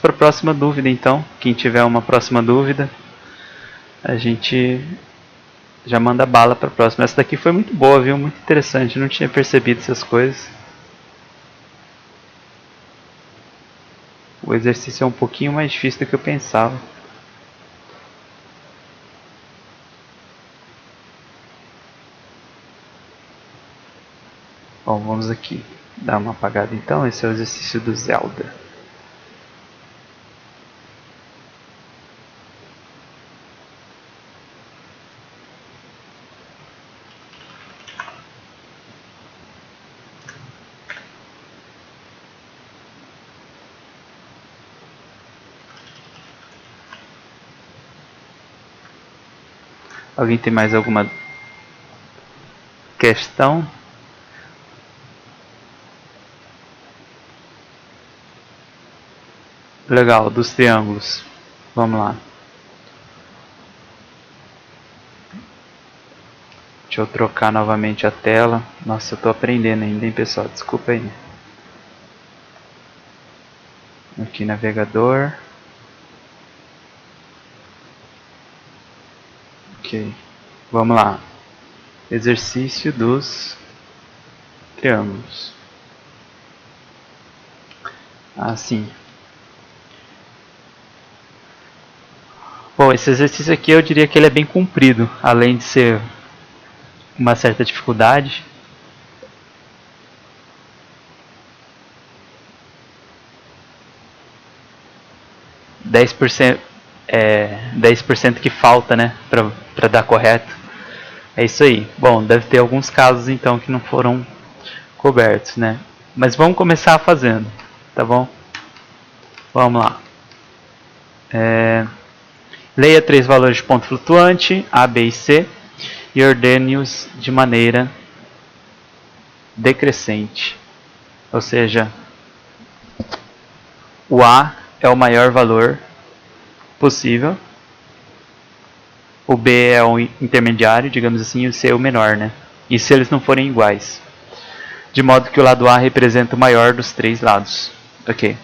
Para a próxima dúvida, então. Quem tiver uma próxima dúvida, a gente já manda bala para a próxima. Essa daqui foi muito boa, viu? Muito interessante. Eu não tinha percebido essas coisas. O exercício é um pouquinho mais difícil do que eu pensava. Bom, vamos aqui dar uma apagada então. Esse é o exercício do Zelda. Alguém tem mais alguma questão? Legal, dos triângulos. Vamos lá. Deixa eu trocar novamente a tela. Nossa, eu tô aprendendo ainda, hein, pessoal? Desculpa aí. Aqui, navegador. Ok. Vamos lá. Exercício dos triângulos. Assim. Bom, esse exercício aqui eu diria que ele é bem comprido, além de ser uma certa dificuldade. É 10% que falta, né, para dar correto. É isso aí. Bom, deve ter alguns casos então que não foram cobertos, né? Mas vamos começar fazendo, tá bom? Vamos lá. Leia 3 valores de ponto flutuante, A, B e C, e ordene-os de maneira decrescente. Ou seja, o A é o maior valor possível, o B é o intermediário, digamos assim, e o C é o menor, né? E se eles não forem iguais. De modo que o lado A representa o maior dos 3 lados. Ok.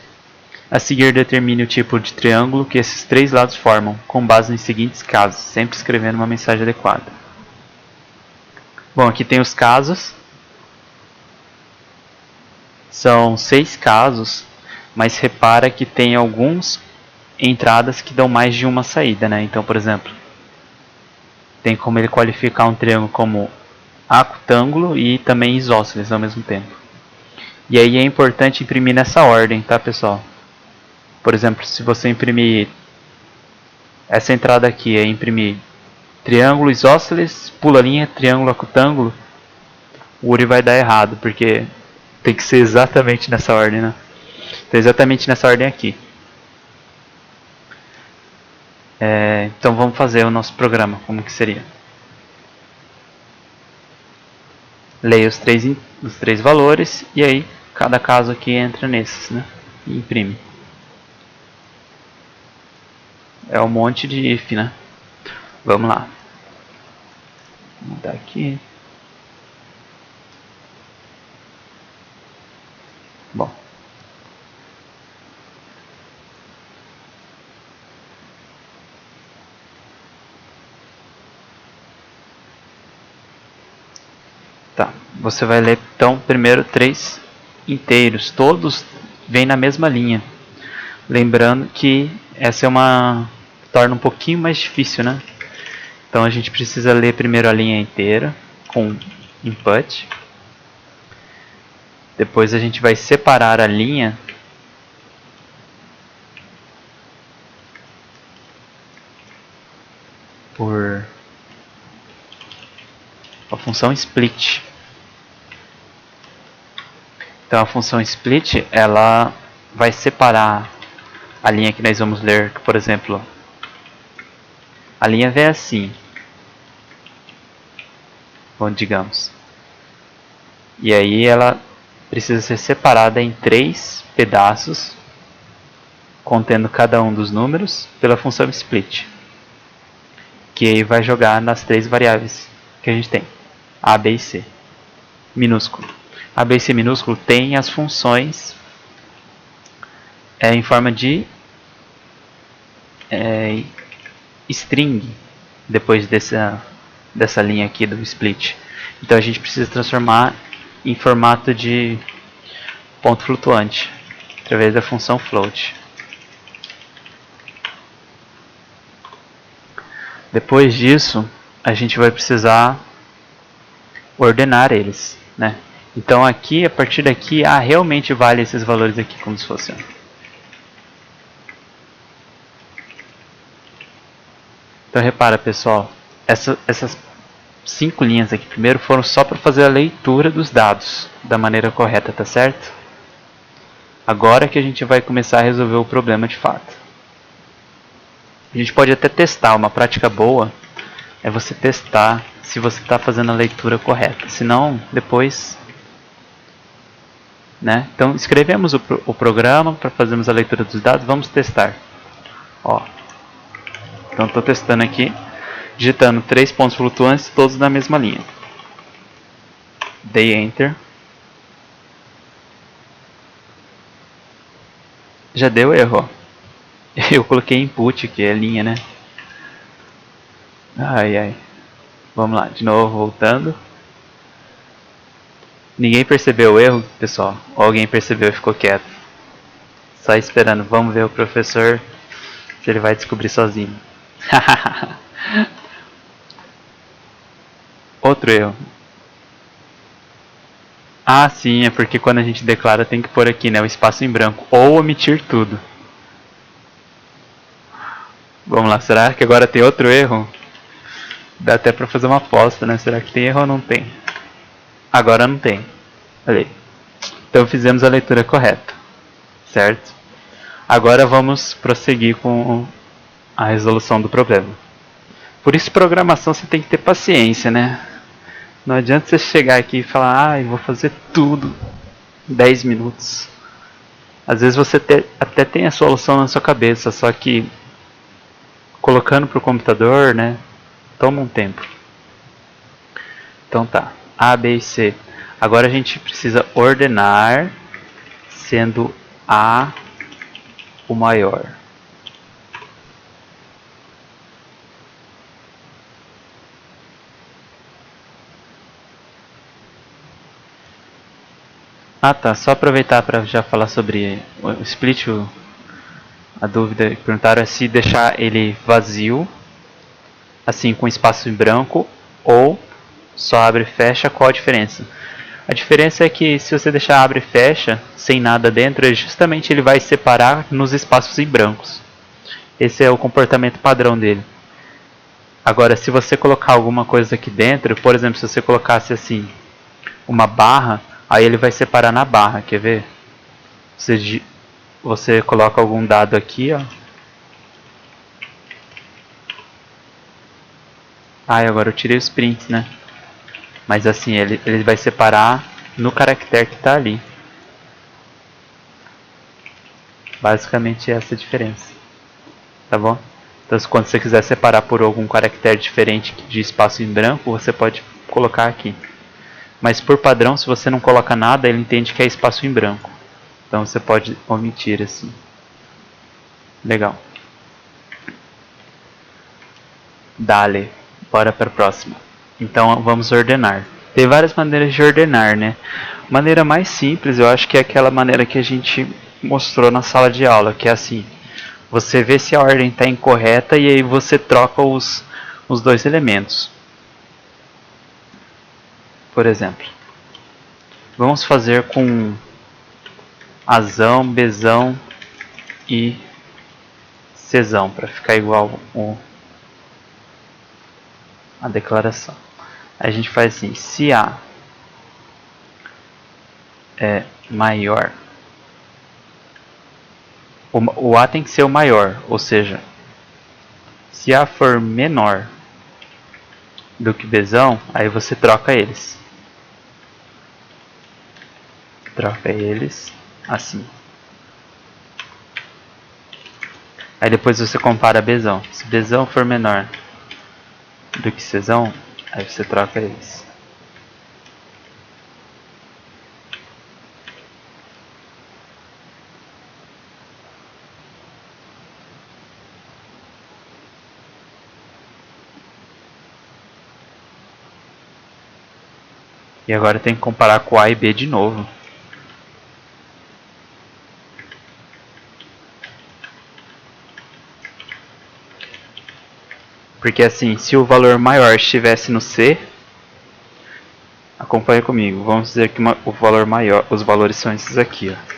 A seguir, determine o tipo de triângulo que esses 3 lados formam, com base nos seguintes casos, sempre escrevendo uma mensagem adequada. Bom, aqui tem os casos. São 6 casos, mas repara que tem algumas entradas que dão mais de uma saída, né? Então, por exemplo, tem como ele qualificar um triângulo como acutângulo e também isósceles ao mesmo tempo. E aí é importante imprimir nessa ordem, tá, pessoal? Por exemplo, se você imprimir essa entrada aqui, é imprimir triângulo isósceles, pula linha, triângulo acutângulo, o URI vai dar errado, porque tem que ser exatamente nessa ordem, né? Então, exatamente nessa ordem aqui. Então vamos fazer o nosso programa, como que seria? Leia os três valores e aí cada caso aqui entra nesses, né? E imprime. É um monte de if, né? Vamos lá. Vou mudar aqui. Bom. Tá. Você vai ler então primeiro 3 inteiros. Todos vêm na mesma linha. Lembrando que essa é uma... torna um pouquinho mais difícil, né? Então a gente precisa ler primeiro a linha inteira com input. Depois a gente vai separar a linha por a função split. Então a função split, ela vai separar a linha que nós vamos ler, por exemplo, a linha vem assim, bom, digamos. E aí ela precisa ser separada em 3 pedaços, contendo cada um dos números, pela função split. Que aí vai jogar nas 3 variáveis que a gente tem, A, B e C, minúsculo. A, B e C minúsculo tem as funções em forma de string depois dessa linha aqui do split. Então a gente precisa transformar em formato de ponto flutuante através da função float. Depois disso, a gente vai precisar ordenar eles, né? Então aqui, a partir daqui, realmente vale esses valores aqui como se fosse. Então repara, pessoal, essas 5 linhas aqui primeiro foram só para fazer a leitura dos dados da maneira correta, tá certo? Agora que a gente vai começar a resolver o problema de fato. A gente pode até testar, uma prática boa é você testar se você está fazendo a leitura correta. Senão, depois... né? Então, escrevemos o programa para fazermos a leitura dos dados. Vamos testar. Ó. Então, estou testando aqui, digitando 3 pontos flutuantes, todos na mesma linha. Dei Enter. Já deu erro. Eu coloquei input, que é linha, né? Ai, ai. Vamos lá, de novo, voltando. Ninguém percebeu o erro, pessoal? Ou alguém percebeu e ficou quieto? Só esperando. Vamos ver o professor se ele vai descobrir sozinho. Outro erro. Ah, sim, é porque quando a gente declara tem que pôr aqui, né, o espaço em branco. Ou omitir tudo. Vamos lá, será que agora tem outro erro? Dá até pra fazer uma aposta, né? Será que tem erro ou não tem? Agora não tem. Olha aí. Então fizemos a leitura correta. Certo? Agora vamos prosseguir com a resolução do problema. Por isso, programação você tem que ter paciência, né? Não adianta você chegar aqui e falar, vou fazer tudo em 10 minutos. Às vezes você até tem a solução na sua cabeça, só que colocando para o computador, né, toma um tempo. Então tá, A, B e C. Agora a gente precisa ordenar, sendo A o maior. Ah tá, só aproveitar para já falar sobre o split. A dúvida que perguntaram é se deixar ele vazio, assim com espaço em branco, ou só abre e fecha. Qual a diferença? A diferença é que se você deixar abre e fecha sem nada dentro, justamente ele vai separar nos espaços em brancos. Esse é o comportamento padrão dele. Agora, se você colocar alguma coisa aqui dentro, por exemplo, se você colocasse assim uma barra, aí ele vai separar na barra, quer ver? Você coloca algum dado aqui, ó. Agora eu tirei os prints, né? Mas assim, ele vai separar no caractere que está ali. Basicamente essa é a diferença. Tá bom? Então quando você quiser separar por algum caractere diferente de espaço em branco, você pode colocar aqui. Mas por padrão, se você não coloca nada, ele entende que é espaço em branco. Então você pode omitir assim. Legal. Dale. Bora para a próxima. Então vamos ordenar. Tem várias maneiras de ordenar, né? Maneira mais simples, eu acho que é aquela maneira que a gente mostrou na sala de aula, que é assim. Você vê se a ordem está incorreta e aí você troca os dois elementos. Por exemplo, vamos fazer com Azão, Bzão e Czão, para ficar igual a declaração. A gente faz assim, se A é maior, o A tem que ser o maior, ou seja, se A for menor do que Bzão, aí você troca eles. Troca eles assim. Aí depois você compara Bzão. Se Bzão for menor do que Czão, aí você troca eles. E agora tem que comparar com A e B de novo. Porque assim, se o valor maior estivesse no C, acompanha comigo, vamos dizer que o valor maior, os valores são esses aqui, ó.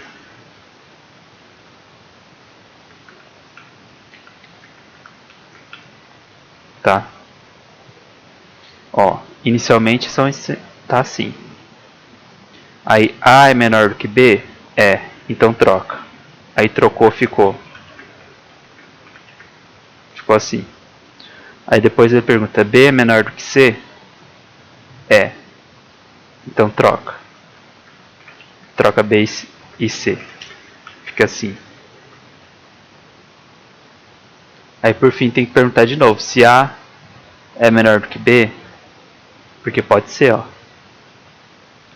Tá? Ó, inicialmente tá assim. Aí A é menor do que B? É, então troca. Aí trocou, ficou assim. Aí depois ele pergunta, B é menor do que C? É. Então troca. Troca B e C. Fica assim. Aí por fim tem que perguntar de novo, se A é menor do que B, porque pode ser, ó.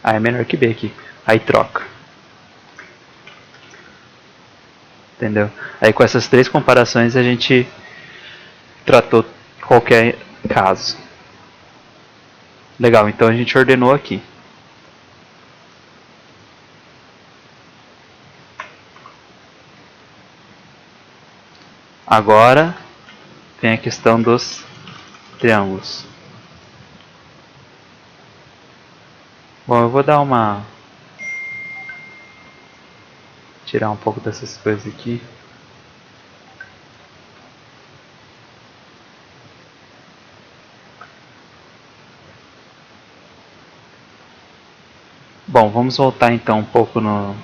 A é menor que B aqui. Aí troca. Entendeu? Aí com essas três comparações a gente tratou qualquer caso. Legal, então a gente ordenou aqui. Agora vem a questão dos triângulos. Bom, eu vou dar uma... tirar um pouco dessas coisas aqui. Bom, vamos voltar então um pouco no...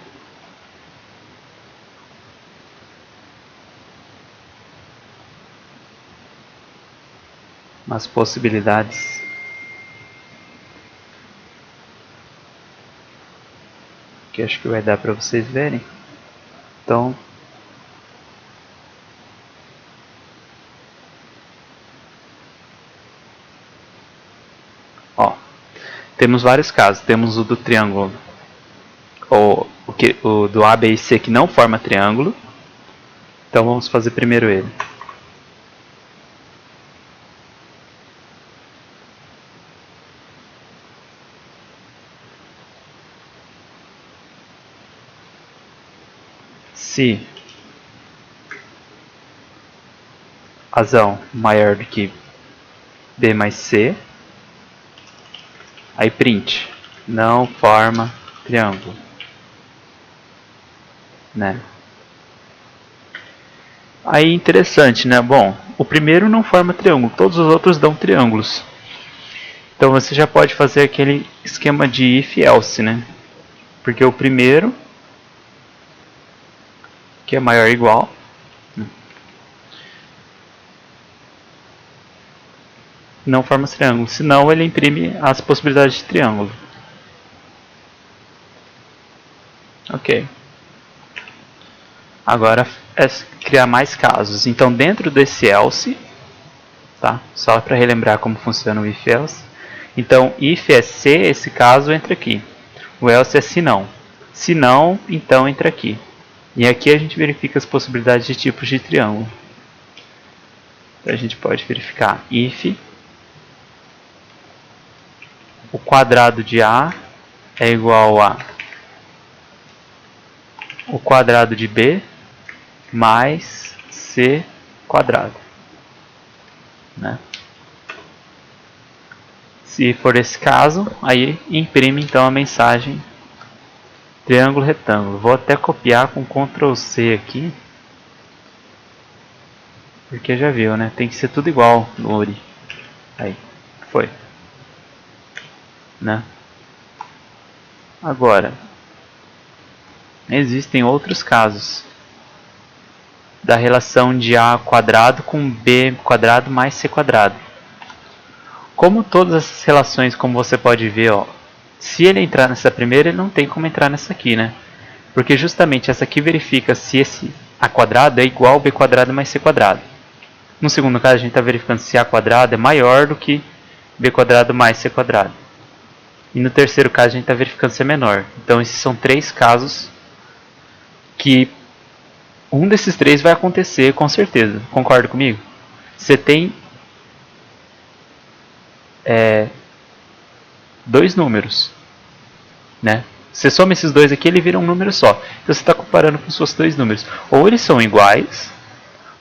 nas possibilidades. Que acho que vai dar para vocês verem. Então, ó, temos vários casos. Temos o do triângulo, o do A, B e C que não forma triângulo. Então vamos fazer primeiro ele. Se razão maior do que B mais C, aí print, não forma triângulo, né? Aí interessante, né? Bom, o primeiro não forma triângulo, todos os outros dão triângulos. Então você já pode fazer aquele esquema de if else, né? Porque o primeiro, que é maior ou igual, não forma triângulo, senão ele imprime as possibilidades de triângulo. Ok. Agora é criar mais casos. Então dentro desse else, tá? Só para relembrar como funciona o if else. Então if é se, esse caso entra aqui. O else é se não. Se não, então entra aqui. E aqui a gente verifica as possibilidades de tipos de triângulo. Então a gente pode verificar if o quadrado de A é igual a o quadrado de B mais C quadrado, né? Se for esse caso, aí imprime então a mensagem triângulo retângulo. Vou até copiar com Ctrl C aqui, porque já viu, né? Tem que ser tudo igual no ORI. Aí, foi, né? Agora, existem outros casos da relação de A quadrado com B quadrado mais C quadrado. Como todas essas relações, como você pode ver, ó, se ele entrar nessa primeira, ele não tem como entrar nessa aqui, né? Porque justamente essa aqui verifica se esse A quadrado é igual ao B quadrado mais C quadrado. No segundo caso, a gente está verificando se A quadrado é maior do que B quadrado mais C quadrado. E no terceiro caso, a gente está verificando se é menor. Então, esses são três casos que um desses três vai acontecer com certeza. Concorda comigo? Você tem dois números. né? Você soma esses dois aqui, ele vira um número só. Então você está comparando com os seus dois números. Ou eles são iguais,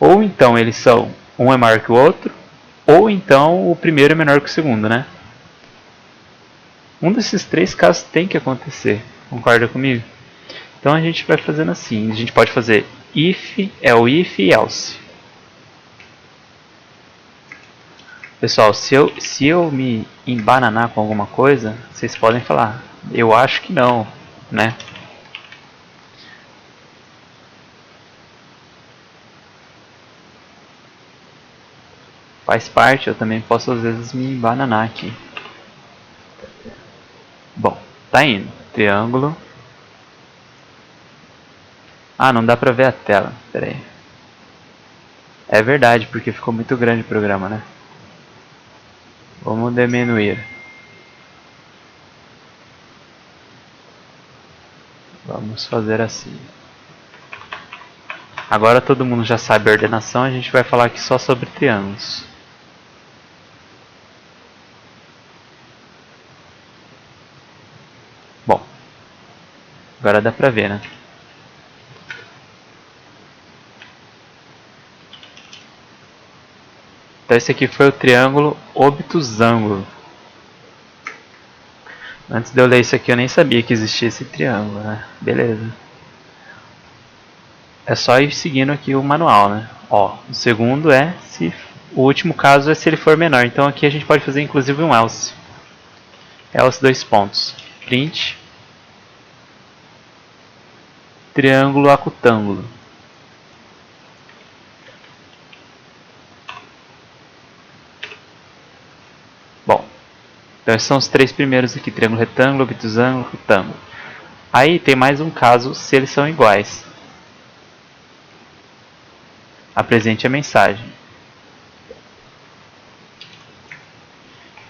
ou então eles são, um é maior que o outro, ou então o primeiro é menor que o segundo, né? Um desses três casos tem que acontecer. Concorda comigo? Então a gente vai fazendo assim. A gente pode fazer if, if e else. Pessoal, se eu me embananar com alguma coisa, vocês podem falar. Eu acho que não, né? Faz parte, eu também posso às vezes me embananar aqui. Bom, tá indo. Triângulo. Ah, não dá pra ver a tela. Pera aí. É verdade, porque ficou muito grande o programa, né? Vamos diminuir. Vamos fazer assim. Agora todo mundo já sabe a ordenação, a gente vai falar aqui só sobre triângulos. Bom, agora dá pra ver, né? Então esse aqui foi o triângulo obtusângulo. Antes de eu ler isso aqui eu nem sabia que existia esse triângulo, né? Beleza. É só ir seguindo aqui o manual, né? Ó, o segundo é se... O último caso é se ele for menor. Então aqui a gente pode fazer inclusive um else. Else dois pontos. Print. Triângulo acutângulo. Bom, então esses são os três primeiros aqui. Triângulo retângulo, obtusângulo, acutângulo. Aí tem mais um caso se eles são iguais. Apresente a mensagem.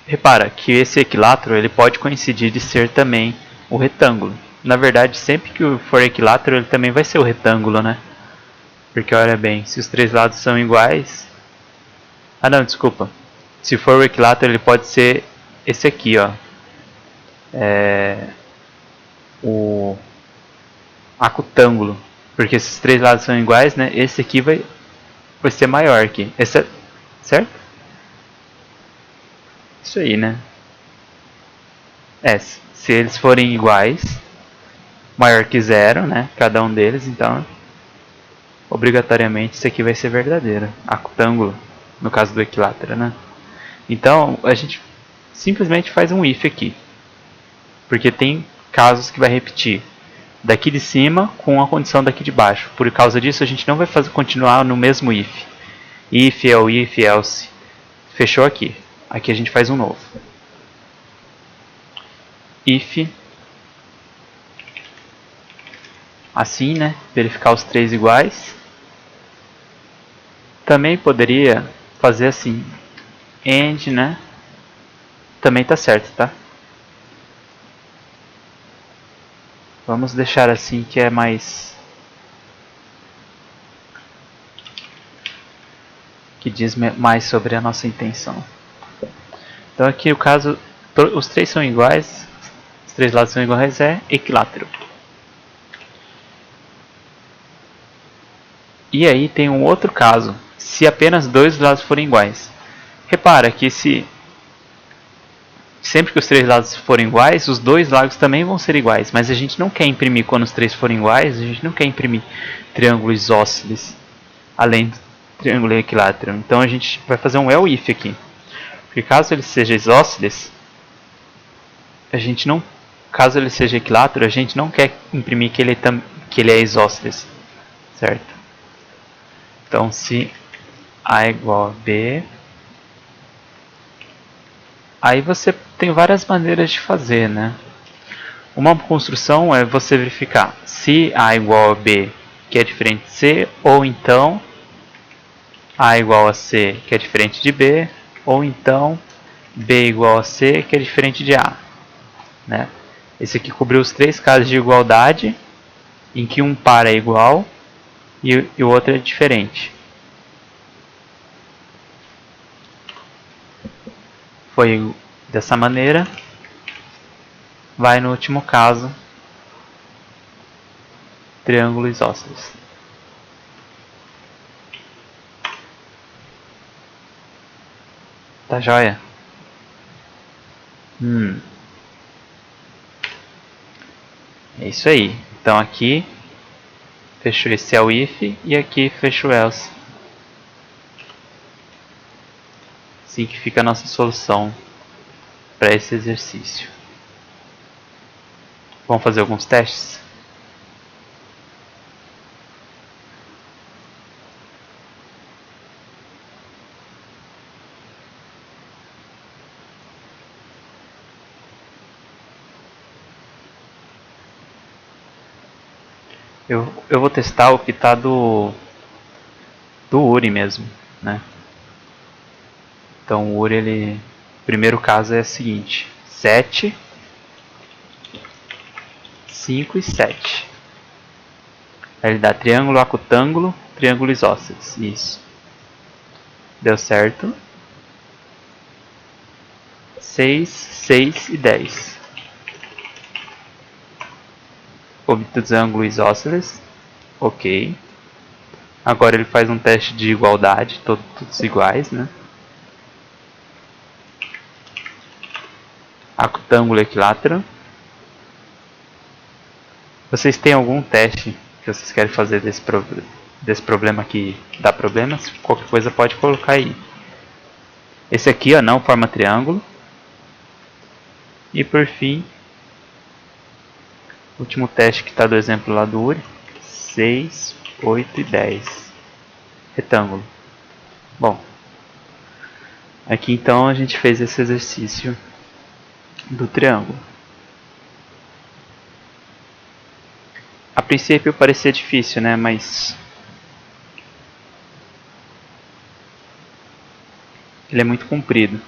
Repara que esse equilátero ele pode coincidir de ser também o retângulo. Na verdade, sempre que for equilátero, ele também vai ser o retângulo, né? Porque olha bem, se os três lados são iguais... Ah não, desculpa. Se for o equilátero, ele pode ser esse aqui, ó. O acutângulo. Porque esses três lados são iguais, né? Esse aqui vai ser maior aqui. Esse é... Certo? Isso aí, né? Se eles forem iguais, maior que zero, né? Cada um deles, então obrigatoriamente isso aqui vai ser verdadeiro. Acutângulo, no caso do equilátero, né? Então a gente simplesmente faz um if aqui, porque tem casos que vai repetir daqui de cima com a condição daqui de baixo. Por causa disso a gente não vai continuar no mesmo if. If, else. Fechou aqui. Aqui a gente faz um novo. If, assim, né? Verificar os três iguais. Também poderia fazer assim, and, né? Também tá certo, tá? Vamos deixar assim que é mais... que diz mais sobre a nossa intenção. Então aqui o caso, os três são iguais, os três lados são iguais, é equilátero. E aí tem um outro caso, se apenas dois lados forem iguais. Repara que sempre que os três lados forem iguais, os dois lados também vão ser iguais. Mas a gente não quer imprimir quando os três forem iguais, a gente não quer imprimir triângulo isósceles, além do triângulo equilátero. Então a gente vai fazer um else aqui. Porque caso ele seja isósceles, a gente não... Caso ele seja equilátero, a gente não quer imprimir que ele é isósceles. Certo? Então se A igual a B... Aí você tem várias maneiras de fazer, né? Uma construção é você verificar se A igual a B, que é diferente de C, ou então A igual a C, que é diferente de B, ou então B igual a C, que é diferente de A. Né? Esse aqui cobriu os três casos de igualdade, em que um par é igual e o outro é diferente. Foi dessa maneira. vai no último caso, triângulo isósceles. Tá joia? É isso aí. Então aqui fechou esse é o if e aqui fechou o else. Assim que fica a nossa solução para esse exercício. Vamos fazer alguns testes? Eu vou testar o que está do URI mesmo, né? Então o URI, ele, o primeiro caso é o seguinte: 7, 5 e 7. Aí ele dá triângulo, acutângulo, triângulo isósceles. Isso. Deu certo. 6, 6 e 10. Obtidos ângulos isósceles. Ok. Agora ele faz um teste de igualdade, todos iguais, né? Acutângulo equilátero. Vocês têm algum teste que vocês querem fazer desse problema que dá problemas? Qualquer coisa pode colocar aí. Esse aqui, ó, não forma triângulo. E por fim, último teste que está do exemplo lá do URI. 6, 8 e 10. Retângulo. Bom, aqui então a gente fez esse exercício do triângulo. A princípio parecia difícil, né? Mas ele é muito comprido.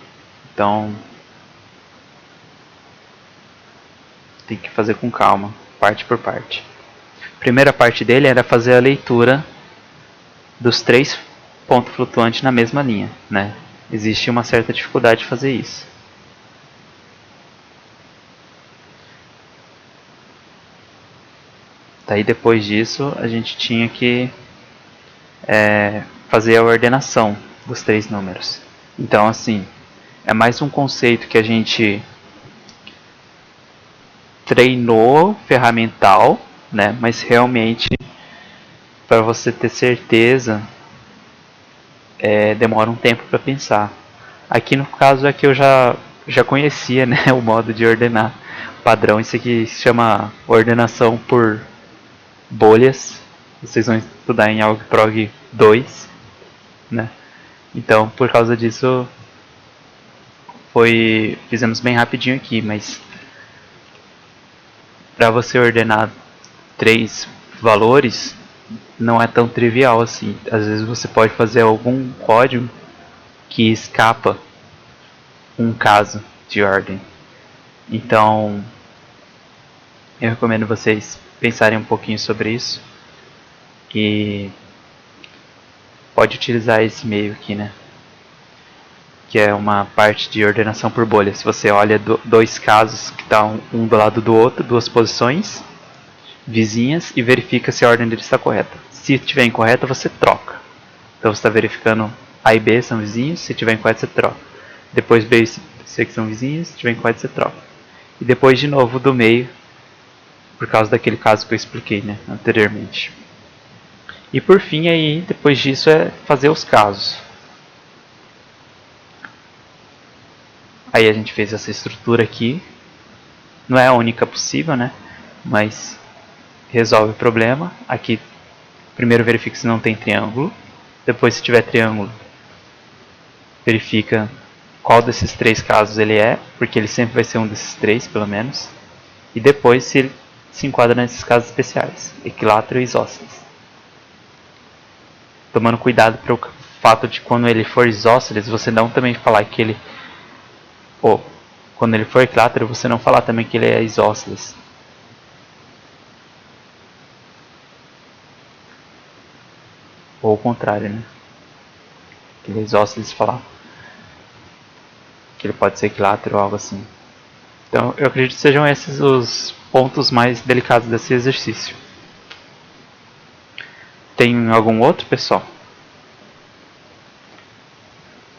Então tem que fazer com calma, parte por parte. A primeira parte dele era fazer a leitura dos 3 pontos flutuantes na mesma linha, né? Existe uma certa dificuldade de fazer isso. Daí depois disso a gente tinha que fazer a ordenação dos 3 números. Então assim, é mais um conceito que a gente treinou ferramental, né? Mas realmente para você ter certeza demora um tempo para pensar. Aqui no caso é que eu já conhecia, né, o modo de ordenar padrão. Isso aqui se chama ordenação por bolhas. Vocês vão estudar em AlgProg 2, né? Então, por causa disso, fizemos bem rapidinho aqui, mas para você ordenar 3 valores não é tão trivial assim. Às vezes você pode fazer algum código que escapa um caso de ordem. Então, eu recomendo vocês pensarem um pouquinho sobre isso e pode utilizar esse meio aqui, né? Que é uma parte de ordenação por bolha. Se você olha dois casos que estão um do lado do outro, duas posições vizinhas, e verifica se a ordem deles está correta. Se estiver incorreta, você troca. Então você está verificando A e B são vizinhos, se estiver incorreto, você troca. Depois B e C que são vizinhos, se estiver incorreto, você troca. E depois de novo do meio, por causa daquele caso que eu expliquei, né, anteriormente. E por fim, aí, depois disso, é fazer os casos. Aí a gente fez essa estrutura aqui. Não é a única possível, né? Mas resolve o problema. Aqui, primeiro verifica se não tem triângulo. Depois, se tiver triângulo, verifica qual desses 3 casos ele é, porque ele sempre vai ser um desses 3, pelo menos. E depois, se ele se enquadra nesses casos especiais, equilátero e isósceles. Tomando cuidado para o fato de quando ele for isósceles, você não também falar que ele... Ou, quando ele for equilátero, você não falar também que ele é isósceles. Ou o contrário, né? Que ele é isósceles falar que ele pode ser equilátero ou algo assim. Então eu acredito que sejam esses os pontos mais delicados desse exercício. Tem algum outro, pessoal?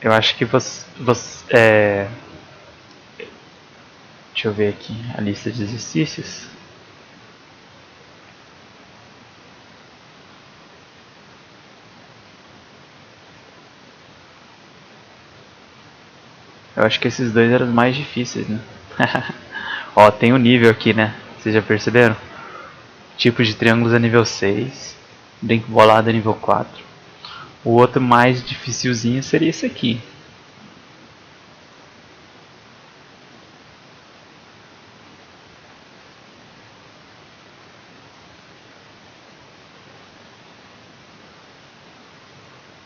Eu acho que deixa eu ver aqui a lista de exercícios. Eu acho que esses dois eram os mais difíceis, né? Ó, tem o nível aqui, né? Vocês já perceberam? Tipos de triângulos é nível 6. Brinco bolado é nível 4. O outro mais dificilzinho seria esse aqui.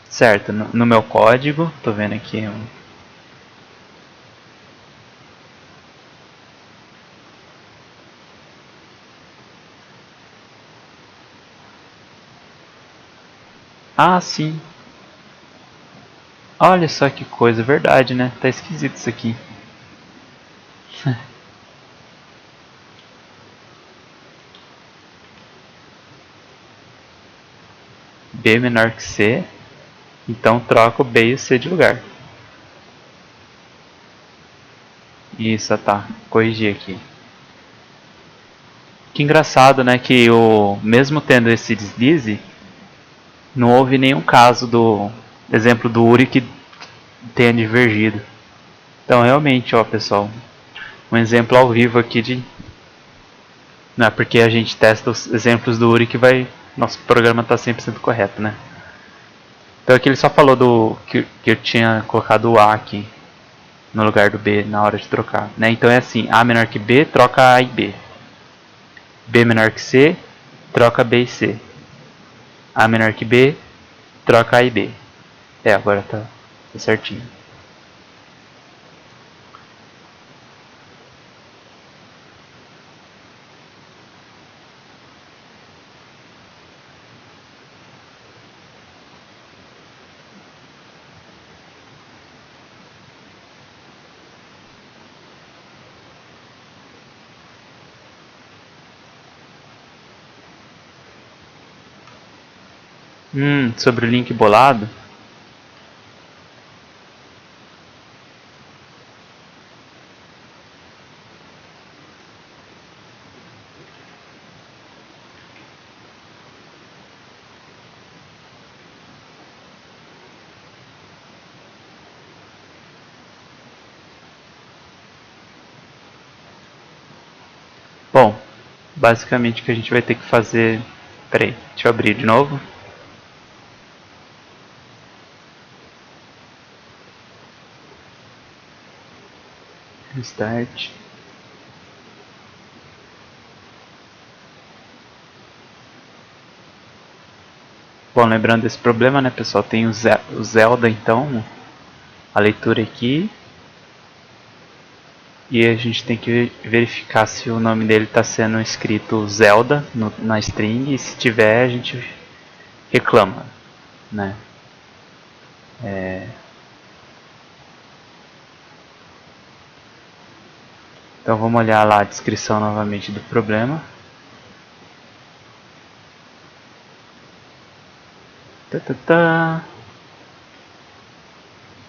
Certo, no meu código, tô vendo aqui Ah, sim. Olha só que coisa, verdade, né? Tá esquisito isso aqui. B menor que C, então troca o B e o C de lugar. Isso, tá. Corrigi aqui. Que engraçado, né? Que mesmo tendo esse deslize, não houve nenhum caso do exemplo do Uri que tenha divergido. Então, realmente, ó, pessoal, um exemplo ao vivo aqui de... Não é porque a gente testa os exemplos do Uri que nosso programa está 100% correto, né? Então aqui ele só falou que eu tinha colocado o A aqui no lugar do B na hora de trocar, né? Então é assim, A menor que B, troca A e B. B menor que C, troca B e C. A menor que B, troca A e B. Agora tá certinho. Sobre o link bolado. Bom, basicamente o que a gente vai ter que fazer... Peraí, deixa eu abrir de novo. Restart. Bom, lembrando desse problema, né, pessoal? Tem o Zelda, então, a leitura aqui. E a gente tem que verificar se o nome dele está sendo escrito Zelda na string. E se tiver, a gente reclama, né? Então vamos olhar lá a descrição novamente do problema.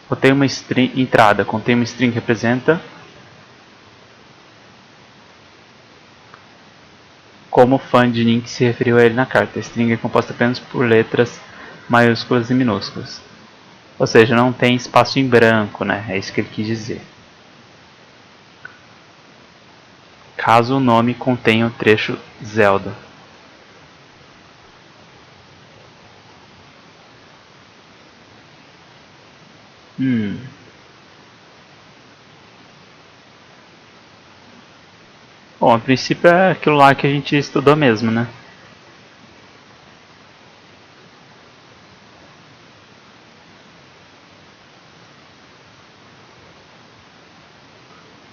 Contém uma string, entrada, contém uma string que representa como o fã de Link se referiu a ele na carta. A string é composta apenas por letras maiúsculas e minúsculas. Ou seja, não tem espaço em branco, né? É isso que ele quis dizer. Caso o nome contenha o trecho Zelda. Bom, a princípio é aquilo lá que a gente estudou mesmo, né?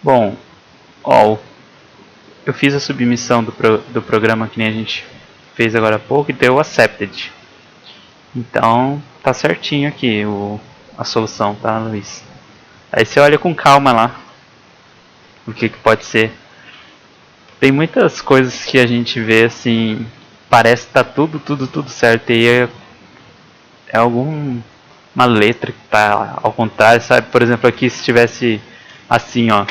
Bom, ó, eu fiz a submissão do programa que nem a gente fez agora há pouco e deu accepted. Então, tá certinho aqui a solução, tá, Luiz? Aí você olha com calma lá. o que pode ser. Tem muitas coisas que a gente vê assim, parece que tá tudo certo e é alguma letra que tá ao contrário, sabe? Por exemplo, aqui se tivesse assim, ó.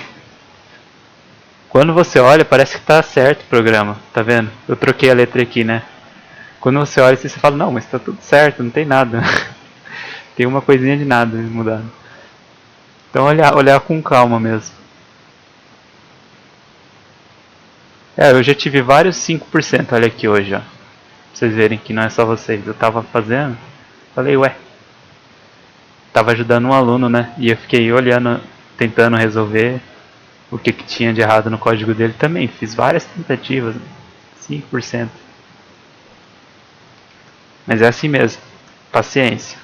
Quando você olha, parece que tá certo o programa, tá vendo? Eu troquei a letra aqui, né? Quando você olha, você fala, não, mas tá tudo certo, não tem nada. Tem uma coisinha de nada mudando. Então olhar com calma mesmo. Eu já tive vários 5%, olha aqui hoje, ó. Pra vocês verem que não é só vocês. Eu tava fazendo, falei, ué. Tava ajudando um aluno, né? E eu fiquei olhando, tentando resolver o que tinha de errado no código dele também. Fiz várias tentativas, 5%. Mas é assim mesmo. Paciência.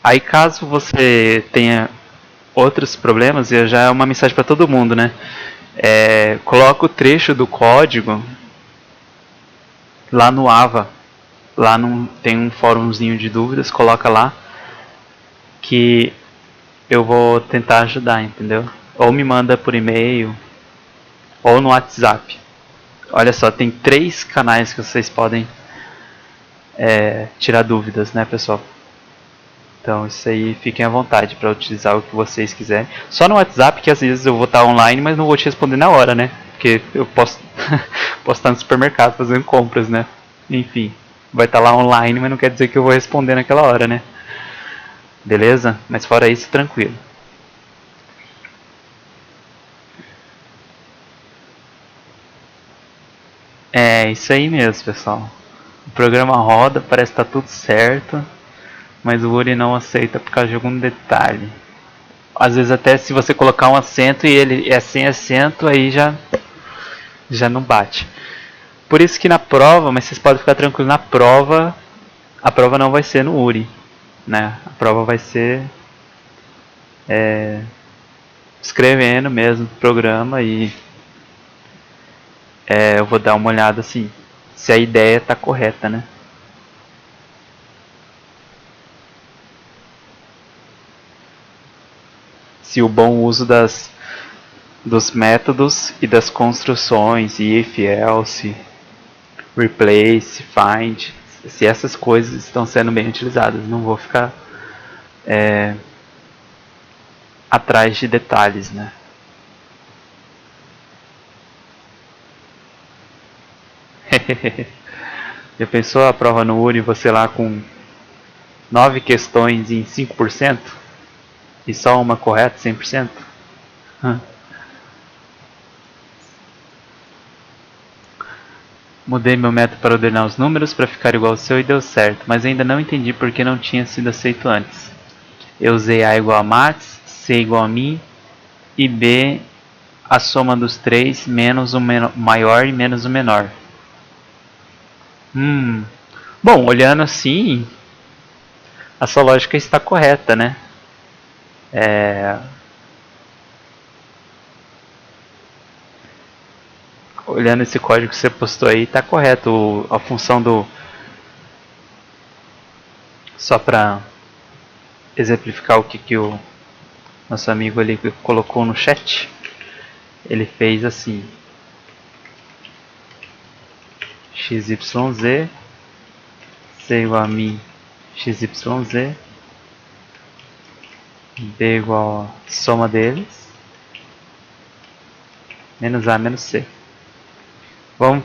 Aí caso você tenha outros problemas, e já é uma mensagem para todo mundo, né? Coloca o trecho do código lá no Ava. Lá tem um fórumzinho de dúvidas, coloca lá que eu vou tentar ajudar, entendeu? Ou me manda por e-mail, ou no WhatsApp. Olha só, tem 3 canais que vocês podem tirar dúvidas, né, pessoal? Então isso aí, fiquem à vontade para utilizar o que vocês quiserem. Só no WhatsApp, que às vezes eu vou estar online, mas não vou te responder na hora, né? Porque eu posso, posso estar no supermercado fazendo compras, né? Enfim, vai estar lá online, mas não quer dizer que eu vou responder naquela hora, né? Beleza? Mas fora isso, tranquilo. É isso aí mesmo, pessoal. O programa roda, parece que tá tudo certo, mas o Uri não aceita por causa de algum detalhe. Às vezes até se você colocar um acento e ele é sem acento, aí já não bate. Por isso que na prova, mas vocês podem ficar tranquilos, na prova, a prova não vai ser no Uri, né? A prova vai ser escrevendo mesmo o programa e eu vou dar uma olhada assim, se a ideia está correta, né? Se o bom uso dos métodos e das construções, if, else, replace, find, se essas coisas estão sendo bem utilizadas. Não vou ficar atrás de detalhes, né? Já pensou a prova no Uri, você lá com 9 questões em 5%? E só uma correta, 100%? Mudei meu método para ordenar os números para ficar igual ao seu e deu certo, mas ainda não entendi porque não tinha sido aceito antes. Eu usei A igual a max, C igual a min e B a soma dos 3 menos o maior e menos o menor. Bom, olhando assim, a sua lógica está correta, né? Olhando esse código que você postou aí, está correto. A função do... Só para exemplificar o que o nosso amigo ali colocou no chat, ele fez assim: xyz, c igual a min xyz, b igual a soma deles, menos a menos c.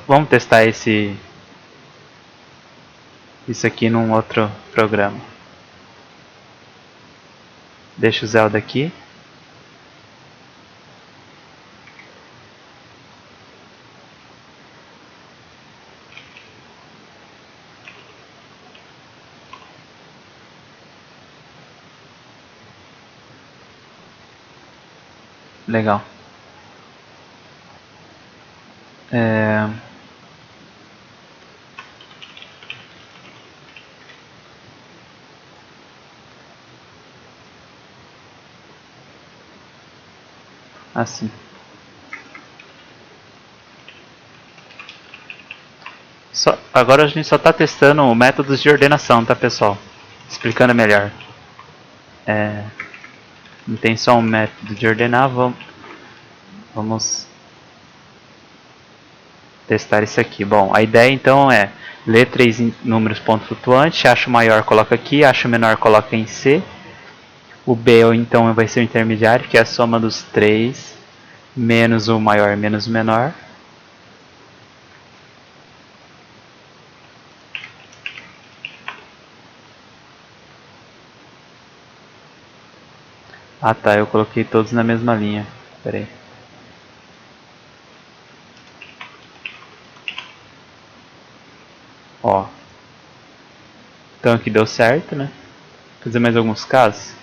Vamos testar isso aqui num outro programa. Deixa o Zelda aqui. Legal. Assim. Agora a gente só está testando métodos de ordenação, tá, pessoal? Explicando melhor. não tem só um método de ordenar, vamos testar isso aqui. Bom, a ideia então é ler 3 números ponto flutuante, acha o maior, coloca aqui, acha o menor, coloca em C. O B então vai ser o intermediário, que é a soma dos 3 menos o maior menos o menor. Ah tá, eu coloquei todos na mesma linha. Espera aí. Ó. Então aqui deu certo, né? Vou fazer mais alguns casos.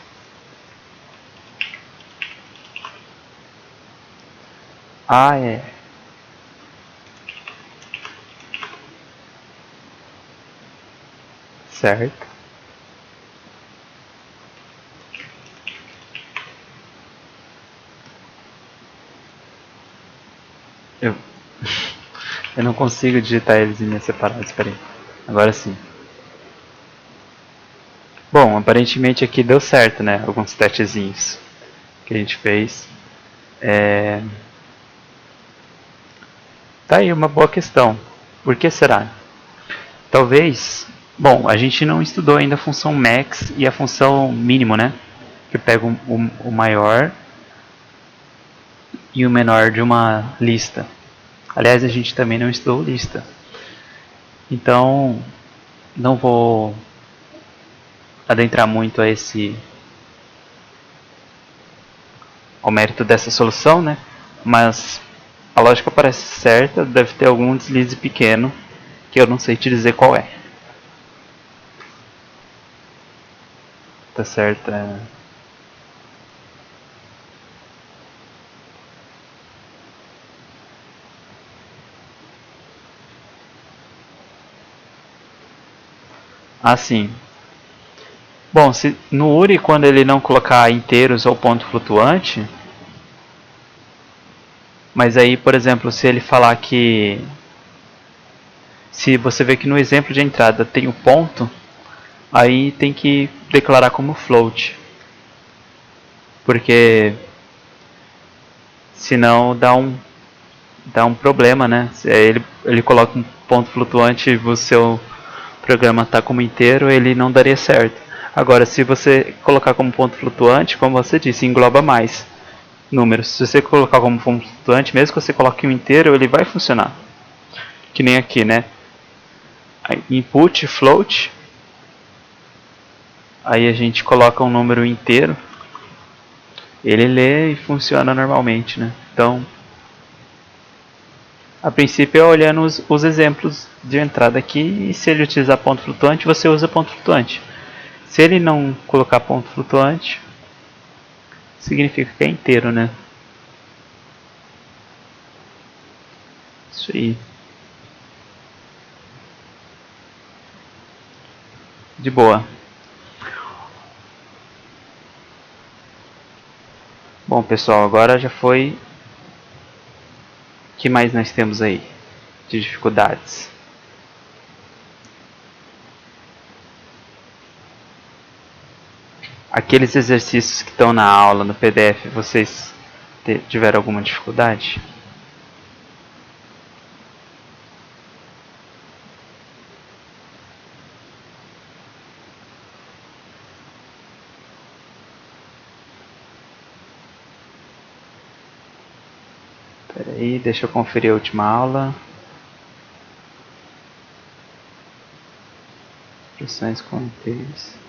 Ah, é. Certo. Eu, eu não consigo digitar eles em linhas separadas, espera aí. Agora sim. Bom, aparentemente aqui deu certo, né? Alguns testezinhos que a gente fez. Tá aí uma boa questão. Por que será? Talvez... Bom, a gente não estudou ainda a função max e a função mínimo, né? Que pega o maior e o menor de uma lista. Aliás, a gente também não estudou lista. Então, não vou adentrar muito ao mérito dessa solução, né? Mas a lógica parece certa, deve ter algum deslize pequeno que eu não sei te dizer qual é. Tá certo? Assim. Bom, se, no URI, quando ele não colocar inteiros ou ponto flutuante, mas aí, por exemplo, se ele falar que... Se você vê que no exemplo de entrada tem o ponto, aí tem que declarar como float. Porque senão dá um problema, né? Se ele coloca um ponto flutuante e o seu programa está como inteiro, ele não daria certo. Agora, se você colocar como ponto flutuante, como você disse, engloba mais números. Se você colocar como ponto flutuante, mesmo que você coloque um inteiro, ele vai funcionar. Que nem aqui, né? Input, float. Aí a gente coloca um número inteiro. Ele lê e funciona normalmente, né? Então, a princípio é olhando os exemplos de entrada aqui, e se ele utilizar ponto flutuante, você usa ponto flutuante. Se ele não colocar ponto flutuante, significa que é inteiro, né? Isso aí. De boa. Bom, pessoal, agora já foi. O que mais nós temos aí de dificuldades? Aqueles exercícios que estão na aula, no PDF, vocês tiveram alguma dificuldade? Espera aí, deixa eu conferir a última aula. Expressões contínuas.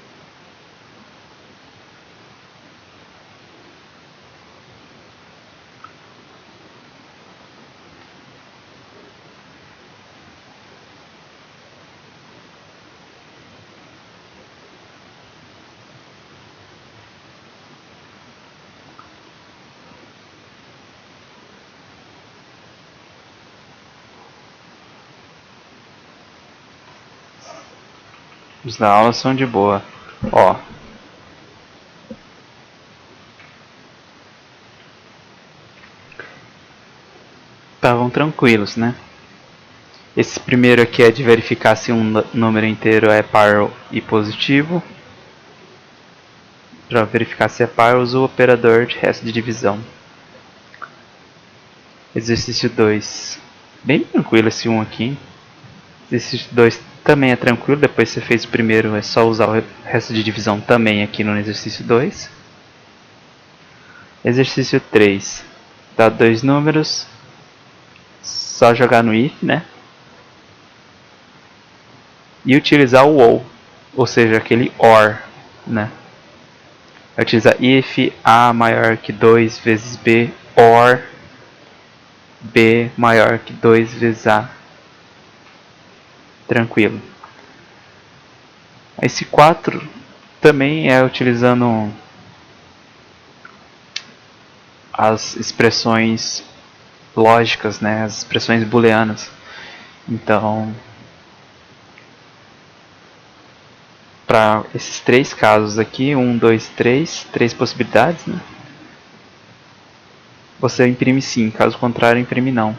Os da aula são de boa. Ó. Estavam tranquilos, né? Esse primeiro aqui é de verificar se um número inteiro é par e positivo. Para verificar se é par, usa o operador de resto de divisão. Exercício 2. Bem tranquilo esse 1 aqui. Exercício 2 também é tranquilo. Depois que você fez o primeiro, é só usar o resto de divisão também aqui no exercício 2. Exercício 3. Dá 2 números. Só jogar no if, né? E utilizar o ou seja, aquele OR, né? Vai utilizar if A maior que 2 vezes B, OR B maior que 2 vezes A. Tranquilo. Esse 4 também é utilizando as expressões lógicas, né? As expressões booleanas. Então, para esses 3 casos aqui, 1, 2, 3, 3 possibilidades, né? Você imprime sim, caso contrário imprime não.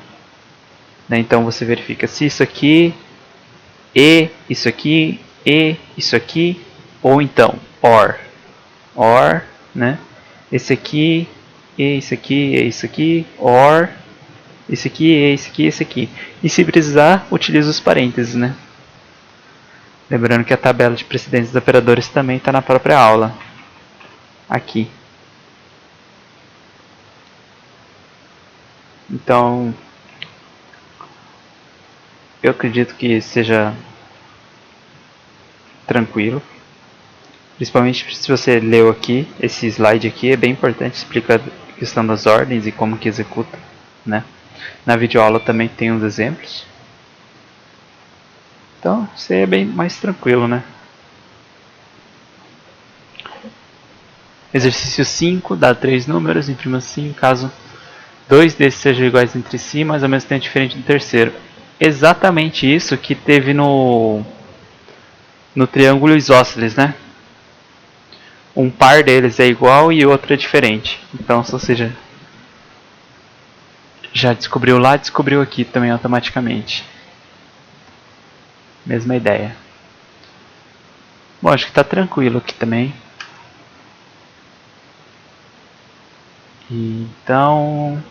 Né? Então você verifica se isso aqui, e isso aqui, e isso aqui, ou então OR, né? Esse aqui, e isso aqui, e isso aqui, OR, esse aqui, e esse aqui, esse aqui. E se precisar, utiliza os parênteses, né? Lembrando que a tabela de precedentes dos operadores também está na própria aula. Aqui. Então, eu acredito que seja tranquilo. Principalmente se você leu aqui, esse slide aqui é bem importante, explica a questão das ordens e como que executa, né? Na videoaula também tem uns exemplos. Então, isso aí é bem mais tranquilo, né? Exercício 5, dá 3 números, imprima assim, caso 2 desses sejam iguais entre si, mas ao mesmo tempo diferente do terceiro. Exatamente isso que teve no triângulo isósceles, né? Um par deles é igual e o outro é diferente. Então, se você já descobriu lá, descobriu aqui também automaticamente. Mesma ideia. Bom, acho que está tranquilo aqui também. Então,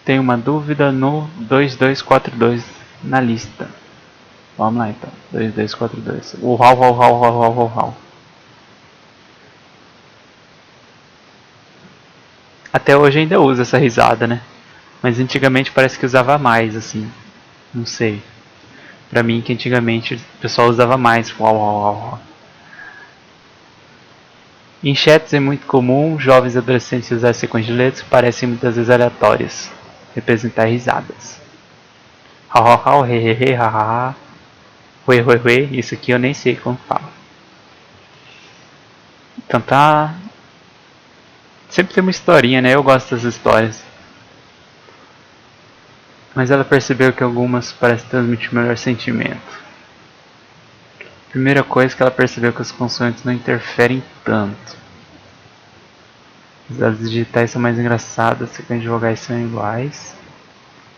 tem uma dúvida no 2242 na lista. Vamos lá então. 2242. Uau. Até hoje ainda usa essa risada, né? Mas antigamente parece que usava mais, assim. Não sei. Pra mim que antigamente o pessoal usava mais. Uau. Em chats é muito comum jovens e adolescentes usar sequências de letras que parecem muitas vezes aleatórias. Representar risadas. Hau, he, ha. Ué, isso aqui eu nem sei como fala. Então tá. Sempre tem uma historinha, né? Eu gosto das histórias. Mas ela percebeu que algumas parecem transmitir melhor sentimento. Primeira coisa que ela percebeu que as consoantes não interferem tanto. As digitais são mais engraçadas, as sequências de vogais são iguais.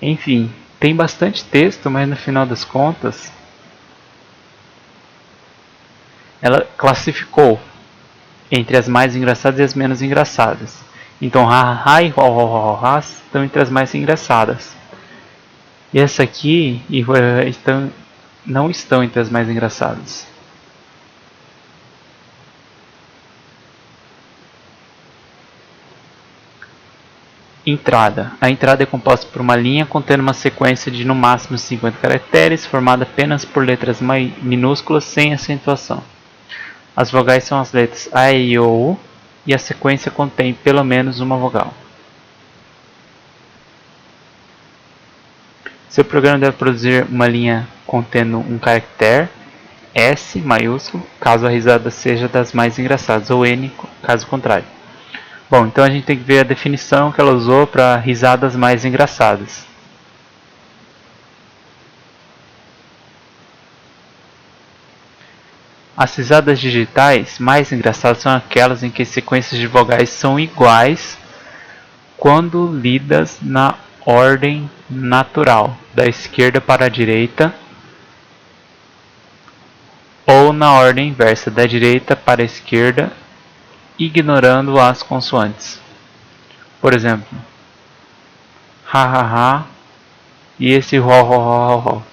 Enfim, tem bastante texto, mas no final das contas ela classificou entre as mais engraçadas e as menos engraçadas. Então, ha e ho estão entre as mais engraçadas. E essa aqui e não estão entre as mais engraçadas. Entrada. A entrada é composta por uma linha contendo uma sequência de no máximo 50 caracteres, formada apenas por letras minúsculas sem acentuação. As vogais são as letras A, E, I, O, U, e a sequência contém pelo menos uma vogal. Seu programa deve produzir uma linha contendo um caractere S maiúsculo, caso a risada seja das mais engraçadas, ou N, caso contrário. Bom, então a gente tem que ver a definição que ela usou para risadas mais engraçadas. As risadas digitais mais engraçadas são aquelas em que sequências de vogais são iguais quando lidas na ordem natural, da esquerda para a direita, na ordem inversa, da direita para a esquerda, ignorando as consoantes. Por exemplo, ha ha ha e esse ho ho ho ho ho.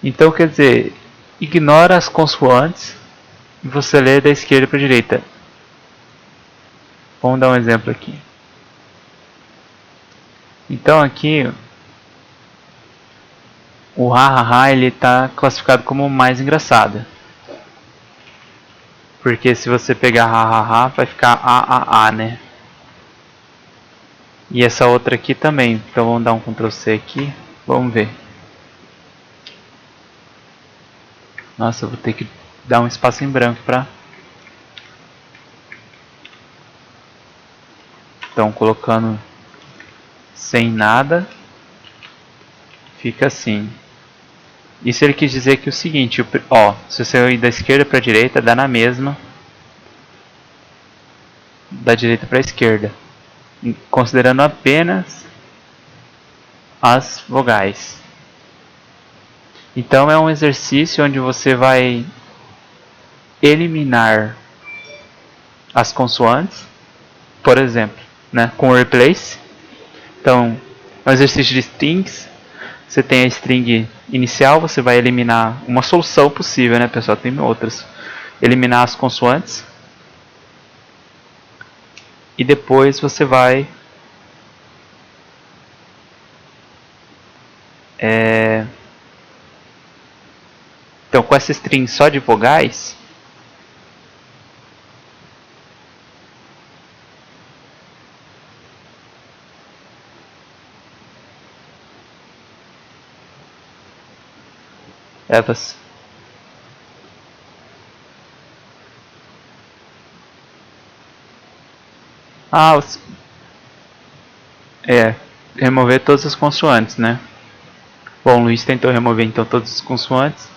Então quer dizer, ignora as consoantes e você lê da esquerda para a direita. Vamos dar um exemplo aqui. Então aqui o ha ha ha ele está classificado como o mais engraçado. Porque se você pegar ha ha ha vai ficar a, né? E essa outra aqui também. Então vamos dar um Ctrl C aqui. Vamos ver. Nossa, eu vou ter que dar um espaço em branco para. Então colocando sem nada, fica assim. Isso ele quis dizer que o seguinte, ó, se você ir da esquerda para a direita, dá na mesma, da direita para a esquerda, considerando apenas as vogais. Então é um exercício onde você vai eliminar as consoantes, por exemplo, né, com o replace. Então é um exercício de strings. Você tem a string inicial, você vai eliminar uma solução possível, né, pessoal? Tem outras. Eliminar as consoantes. E depois você vai então com essa string só de vogais, Evas. Ah, remover todas as consoantes, né? Bom, o Luiz tentou remover então todas as consoantes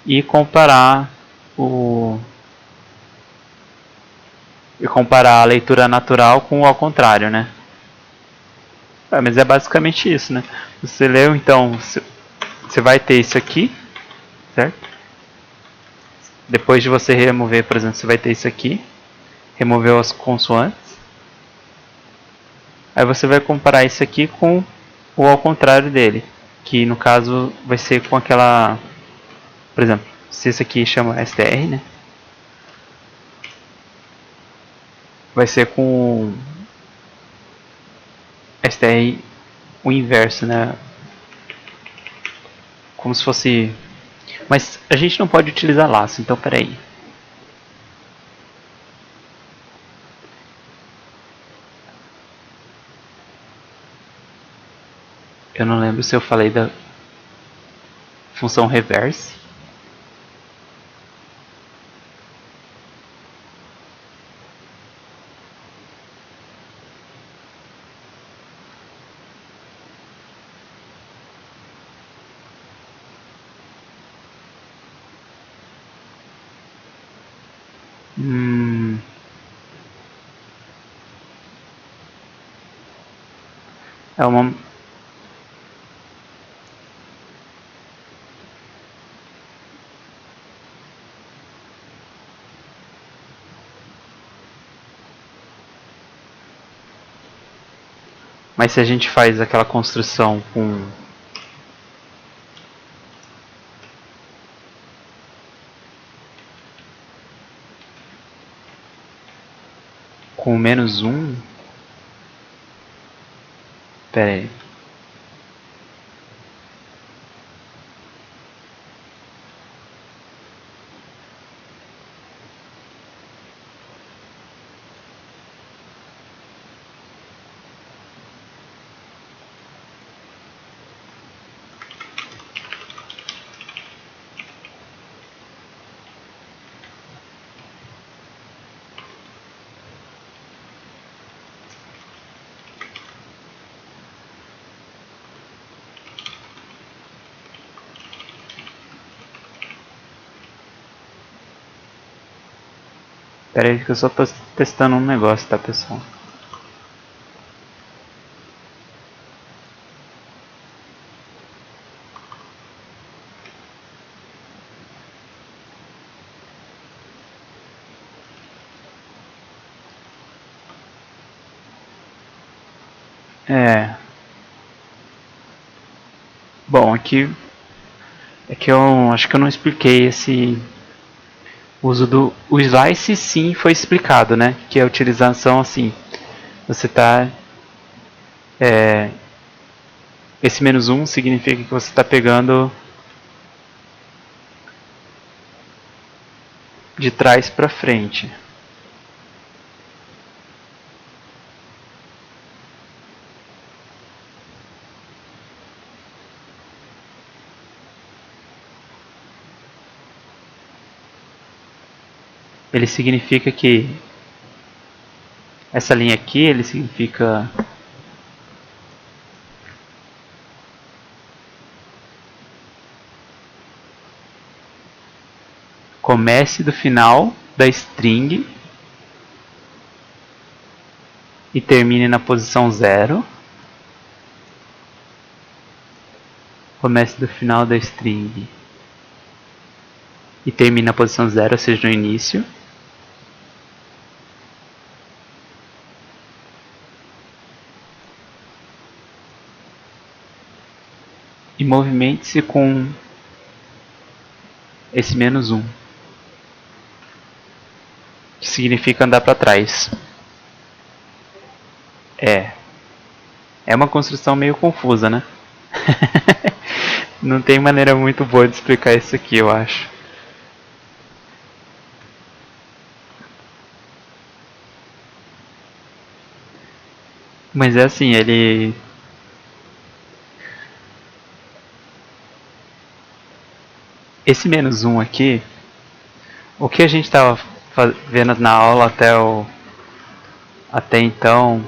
e comparar a leitura natural com o ao contrário, né? Mas é basicamente isso, né? Você leu, então, você vai ter isso aqui, certo? Depois de você remover, por exemplo, você vai ter isso aqui. Removeu as consoantes. Aí você vai comparar isso aqui com o ao contrário dele. Que no caso vai ser com aquela... Por exemplo, se esse aqui chama str, né? Vai ser com str o inverso, né? Como se fosse... Mas a gente não pode utilizar laço, então peraí. Eu não lembro se eu falei da função reverse. É uma... Mas se a gente faz aquela construção com menos 1... Pera aí. Pera aí que eu só tô testando um negócio, tá, pessoal? É. Bom, aqui é que eu acho que eu não expliquei esse uso do o slice, sim, foi explicado, né? Que é a utilização assim. Você tá esse menos um significa que você está pegando de trás para frente. Ele significa que essa linha aqui, ele significa comece do final da string e termine na posição 0. Comece do final da string e termine na posição 0, ou seja, no início. E movimente-se com esse menos 1, que significa andar para trás. É uma construção meio confusa, né? Não tem maneira muito boa de explicar isso aqui, eu acho. Mas é assim, ele... Esse menos 1 aqui, o que a gente estava vendo na aula até então,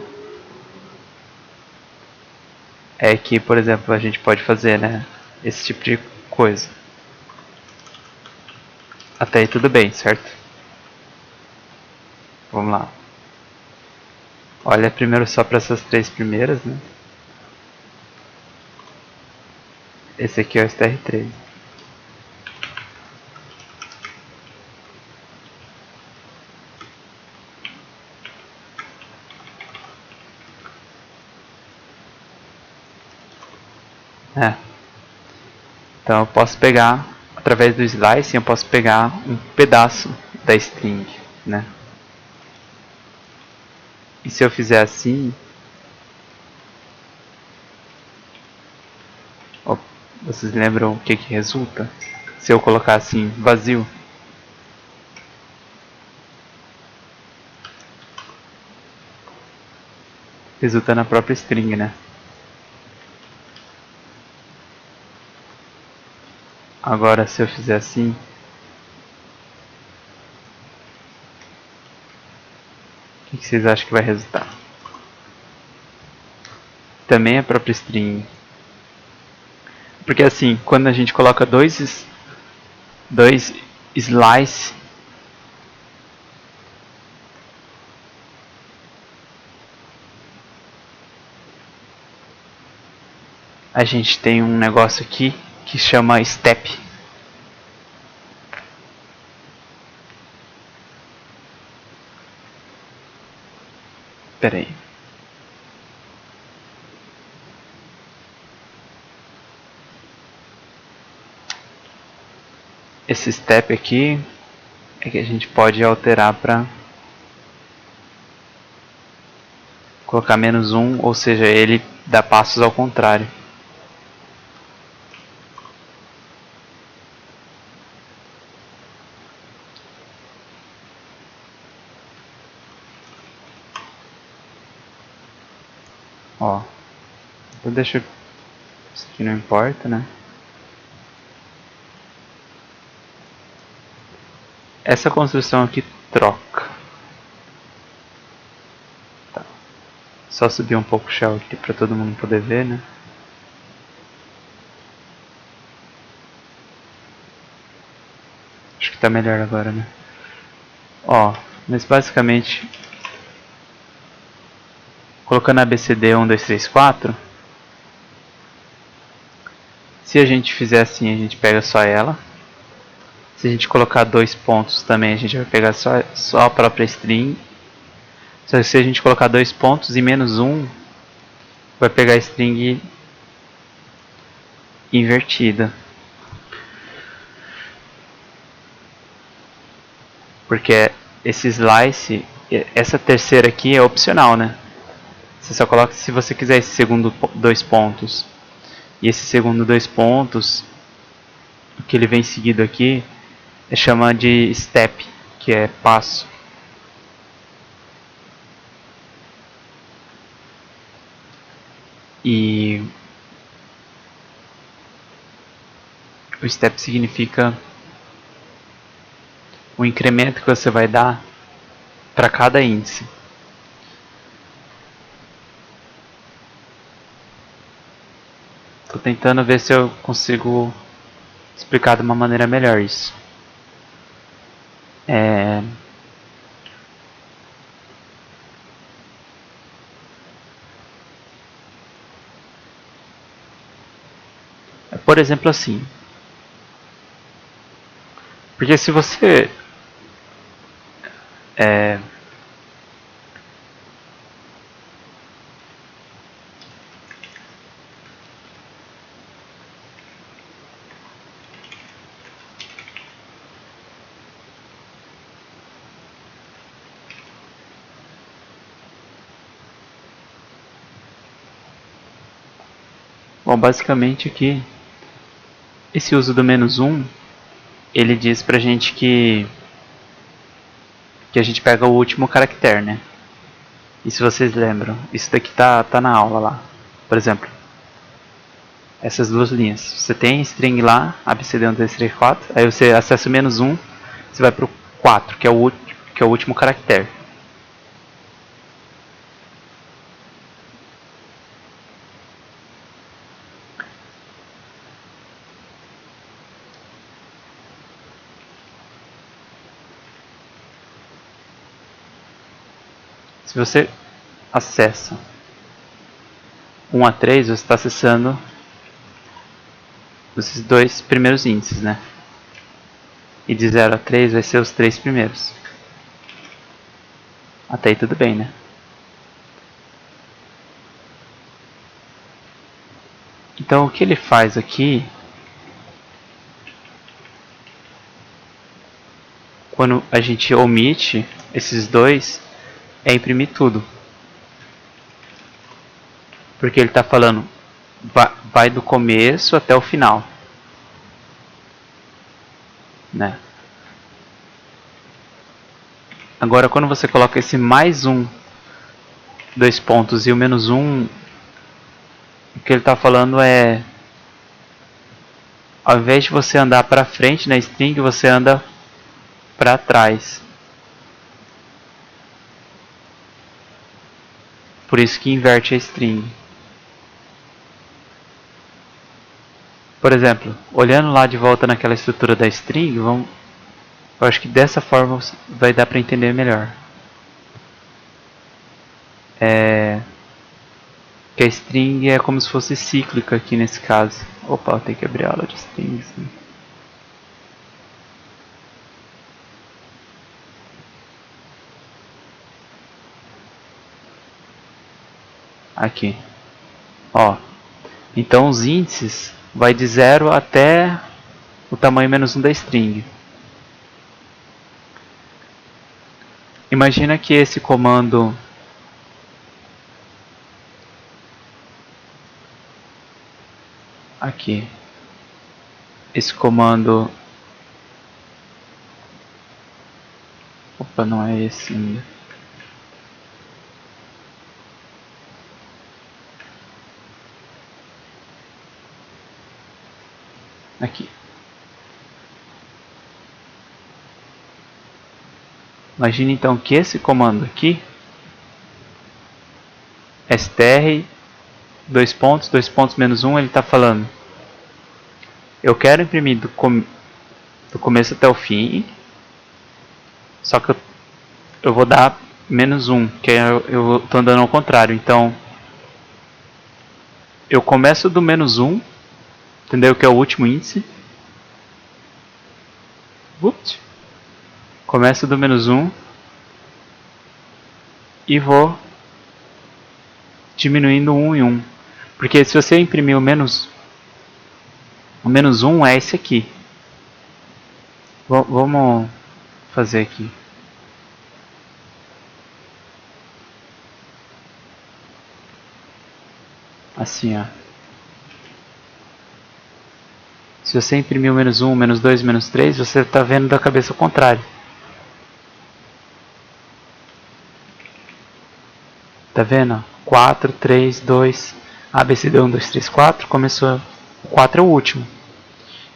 é que, por exemplo, a gente pode fazer, né, esse tipo de coisa. Até aí tudo bem, certo? Vamos lá. Olha primeiro só para essas três primeiras, né? Esse aqui é o str3. Então eu posso pegar, através do slicing, eu posso pegar um pedaço da string, né? E se eu fizer assim, vocês lembram o que resulta? Se eu colocar assim, vazio. Resulta na própria string, né? Agora se eu fizer assim, o que vocês acham que vai resultar? Também a própria string. Porque assim, quando a gente coloca dois slice, a gente tem um negócio aqui que chama step. Espera aí. Esse step aqui é que a gente pode alterar para colocar menos 1, ou seja, ele dá passos ao contrário. Ó, então deixa isso aqui, não importa, né? Essa construção aqui troca. Tá. Só subir um pouco o shell aqui para todo mundo poder ver, né? Acho que tá melhor agora, né? Ó, mas basicamente, colocando ABCD 1, 2, 3, 4, se a gente fizer assim, a gente pega só ela. Se a gente colocar 2 pontos também, a gente vai pegar só a própria string. Só que se a gente colocar 2 pontos e menos 1, vai pegar a string invertida. Porque esse slice, essa terceira aqui é opcional, né? Você só coloca se você quiser esse segundo 2 pontos. E esse segundo 2 pontos, o que ele vem seguido aqui, é chamado de step, que é passo. E o step significa o incremento que você vai dar para cada índice. Estou tentando ver se eu consigo explicar de uma maneira melhor isso. Por exemplo, assim. Porque se você bom, basicamente aqui, esse uso do -1, ele diz pra gente que a gente pega o último caractere, né? E se vocês lembram, isso daqui tá na aula lá. Por exemplo, essas duas linhas. Você tem string lá, abcd1, 2, 3, 4, aí você acessa o -1, você vai pro 4, que é o último caractere. Se você acessa 1 a 3, você está acessando esses dois primeiros índices, né? E de 0 a 3 vai ser os 3 primeiros. Até aí tudo bem, né? Então o que ele faz aqui, quando a gente omite esses dois, é imprimir tudo. Porque ele está falando, vai do começo até o final. Né? Agora quando você coloca esse +1, 2 pontos, e o -1, o que ele está falando é, ao invés de você andar para frente na string, você anda para trás. Por isso que inverte a string. Por exemplo, olhando lá de volta naquela estrutura da string, eu acho que dessa forma vai dar para entender melhor. Que a string é como se fosse cíclica aqui nesse caso. Opa, eu tenho que abrir a aula de strings. Né? Aqui. Ó. Então os índices vai de 0 até o tamanho -1 da string. Imagina que esse comando aqui, esse comando, opa, não é esse ainda. Aqui. Imagine então que esse comando aqui, str, 2 pontos, -1, ele está falando, eu quero imprimir do começo até o fim, só que eu vou dar -1, que eu estou andando ao contrário. Então, eu começo do -1, entendeu? Que é o último índice. Ups. Começo do -1 e vou diminuindo 1 em 1. Porque se você imprimir o menos 1 é esse aqui. Vamos fazer aqui. Assim, ó. Se você imprimir o menos 1, menos 2, menos 3, você está vendo da cabeça ao contrário. Tá vendo? 4, 3, 2, ABCD 1, 2, 3, 4. Começou. O 4 é o último.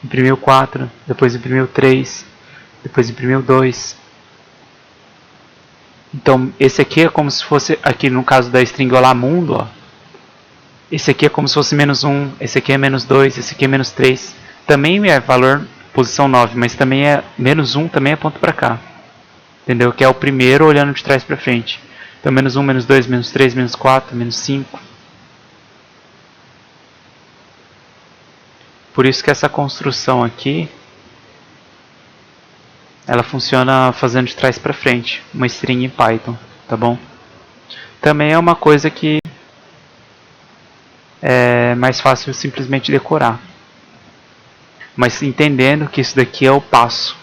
Imprimiu 4, depois imprimiu 3, depois imprimiu 2. Então, esse aqui é como se fosse, aqui no caso da string Olá Mundo, ó. Esse aqui é como se fosse menos 1, esse aqui é menos 2, esse aqui é menos 3. Também é valor posição 9, mas também é menos 1, também é ponto para cá. Entendeu? Que é o primeiro olhando de trás para frente. Então, menos 1, menos 2, menos 3, menos 4, menos 5. Por isso que essa construção aqui, ela funciona fazendo de trás para frente, uma string em Python, tá bom? Também é uma coisa que é mais fácil simplesmente decorar. Mas entendendo que isso daqui é o passo,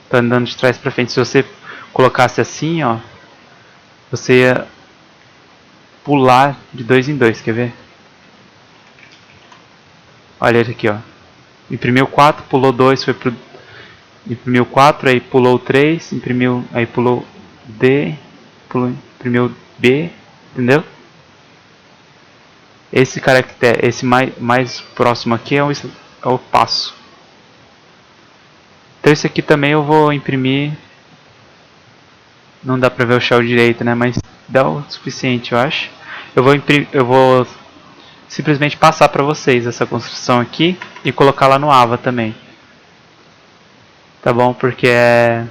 tá andando de trás para frente. Se você colocasse assim, ó, você ia pular de 2 em 2, quer ver? Olha ele aqui, ó. Imprimiu 4, pulou 2, foi pro... Imprimiu 4, aí pulou 3, imprimiu, aí pulou D, imprimiu B, entendeu? Esse caractere, esse mais próximo aqui é o passo. Então esse aqui também eu vou imprimir. Não dá pra ver o shell direito, né? Mas dá o suficiente, eu acho. Eu vou simplesmente passar para vocês essa construção aqui e colocar lá no Ava também. Tá bom? Porque é...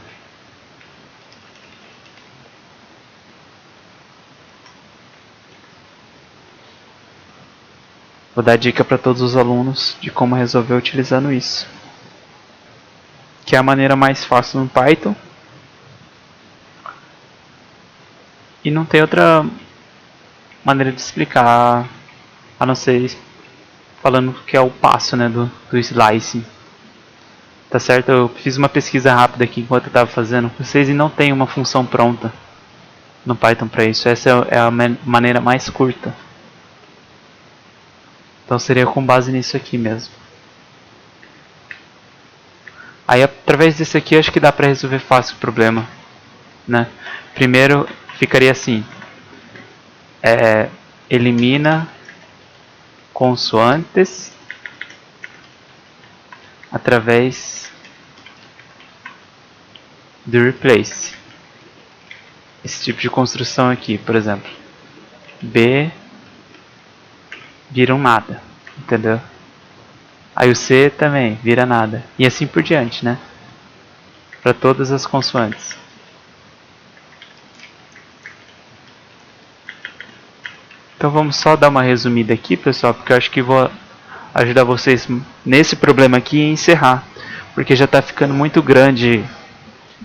Vou dar dica para todos os alunos de como resolver utilizando isso. Que é a maneira mais fácil no Python. E não tem outra maneira de explicar, a não ser falando que é o passo, né, do slicing. Tá certo? Eu fiz uma pesquisa rápida aqui enquanto eu estava fazendo com vocês e não tem uma função pronta no Python para isso. Essa é a maneira mais curta. Então seria com base nisso aqui mesmo. Aí através desse aqui acho que dá para resolver fácil o problema, né? Primeiro ficaria assim: elimina consoantes através do replace. Esse tipo de construção aqui, por exemplo, B vira um nada, entendeu? Aí o C também vira nada. E assim por diante, né? Para todas as consoantes. Então vamos só dar uma resumida aqui, pessoal, porque eu acho que vou ajudar vocês nesse problema aqui e encerrar. Porque já está ficando muito grande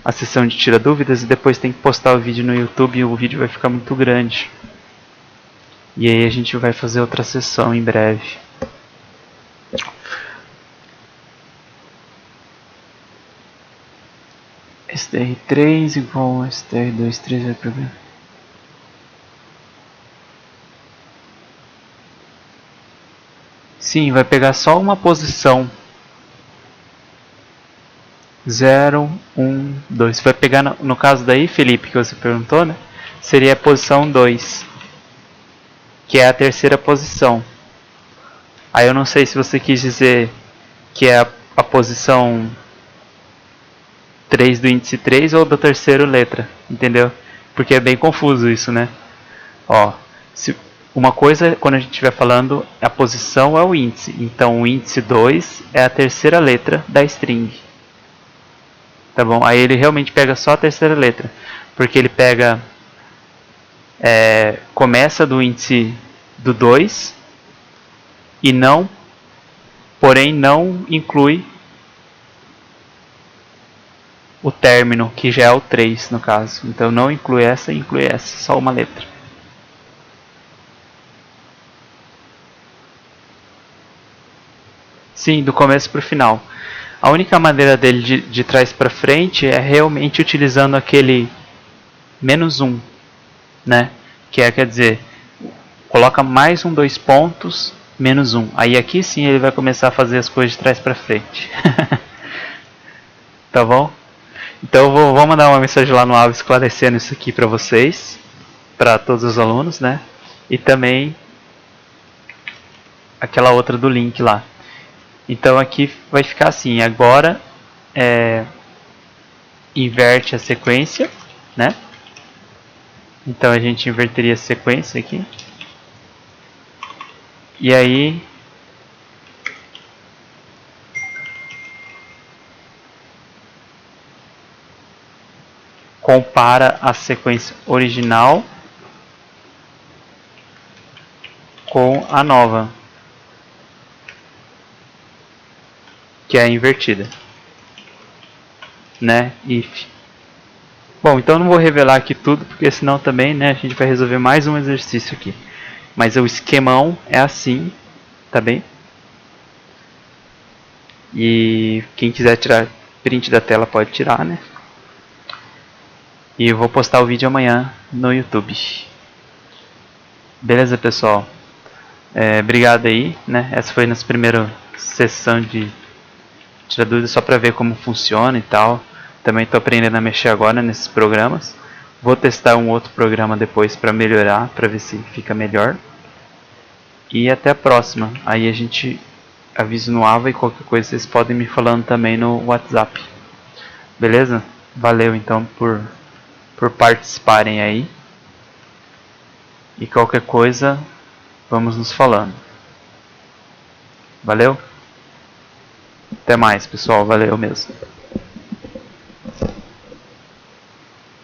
a sessão de tira dúvidas e depois tem que postar o vídeo no YouTube e o vídeo vai ficar muito grande. E aí a gente vai fazer outra sessão em breve. str3 igual a str23 vai para ver. Sim, vai pegar só uma posição. 0, 1, 2. Vai pegar no caso daí, Felipe, que você perguntou, né? Seria a posição 2, que é a terceira posição. Aí eu não sei se você quis dizer que é a posição 3 do índice 3 ou da terceira letra, entendeu? Porque é bem confuso isso, né? Ó, uma coisa, quando a gente estiver falando, a posição é o índice. Então o índice 2 é a terceira letra da string. Tá bom? Aí ele realmente pega só a terceira letra. Porque ele pega... começa do índice do 2 e não... Porém não inclui o término, que já é o 3 no caso. Então não inclui essa e inclui essa, só uma letra. Sim, do começo para o final. A única maneira dele de trás para frente é realmente utilizando aquele -1, né? Que é, quer dizer, coloca mais um 2 pontos, -1. Aí aqui sim ele vai começar a fazer as coisas de trás para frente. Tá bom? Então eu vou mandar uma mensagem lá no Ava esclarecendo isso aqui para vocês, para todos os alunos, né? E também aquela outra do link lá. Então aqui vai ficar assim, agora inverte a sequência, né? Então a gente inverteria a sequência aqui. E aí compara a sequência original com a nova, que é a invertida, né? If. Bom, então eu não vou revelar aqui tudo, porque senão também, né, a gente vai resolver mais um exercício aqui. Mas o esquemão é assim, tá bem? E quem quiser tirar print da tela pode tirar, né? E eu vou postar o vídeo amanhã no YouTube. Beleza, pessoal? Obrigado aí, né? Essa foi nossa primeira sessão de tirar dúvidas só para ver como funciona e tal. Também estou aprendendo a mexer agora nesses programas. Vou testar um outro programa depois para melhorar, para ver se fica melhor. E até a próxima. Aí a gente avisa no Ava e qualquer coisa vocês podem me falando também no WhatsApp. Beleza? Valeu então por participarem aí. E qualquer coisa, vamos nos falando. Valeu? Até mais, pessoal. Valeu mesmo.